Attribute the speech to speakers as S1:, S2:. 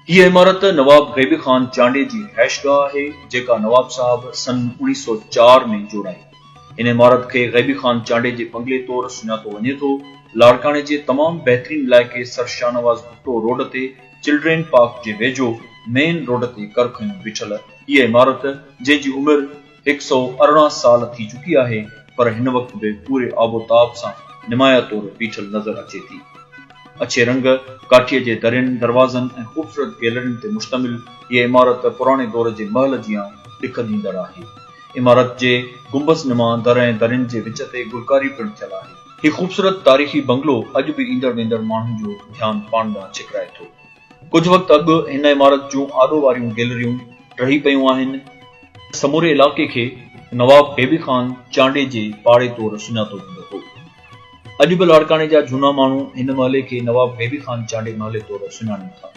S1: हीअ इमारत नवाब गैबी खान चांडे जी रिहाइशगाह आहे जेका नवाब साहब सन 1904 में जोड़ाई। इन इमारत खे गैबी खान चांडे जे बंगले तौर सुञातो वञे थो। लाड़काने जे तमाम बहितरीन इलाइक़े सर शाहनवाज़ भुट्टो रोड ते चिल्ड्रेन पार्क जे वेझो मेन रोड ते करखयूं बीठल हीअ इमारत जंहिंजी उमिरि 118 साल थी चुकी आहे पर हिन वक्त भी पूरे आबोताब सां निमाया तौर बीठल नज़र अचे थी। अच्छे रंग काठीअ जे दरियुनि दरवाज़नि ऐं ख़ूबसूरत गैलरियुनि ते मुश्तमिल हीअ इमारत पुराणे दौर जे महल जियां ॾिख ॾींदड़ आहे। इमारत जे गुंबस नुमा दर ऐं दरियुनि जे विच ते गुलकारी पिणु थियल आहे। हीउ ख़ूबसूरत तारीख़ी बंगलो अॼु बि ईंदड़ वेंदड़ माण्हुनि जो ध्यानु पाण ॾांहुं छिकराए थो। कुझु वक़्तु अॻु हिन इमारत जूं आॾो वारियूं गैलरियूं रही पयूं आहिनि। समूरे इलाइक़े खे नवाब गैबी खान चांडे जे पाड़े तौर सुञातो वेंदो हो। अॼु बि लाड़काने जा झूना माण्हू हिन महले खे नवाब गैबी खान चांडे महले तौर सुञाणनि था।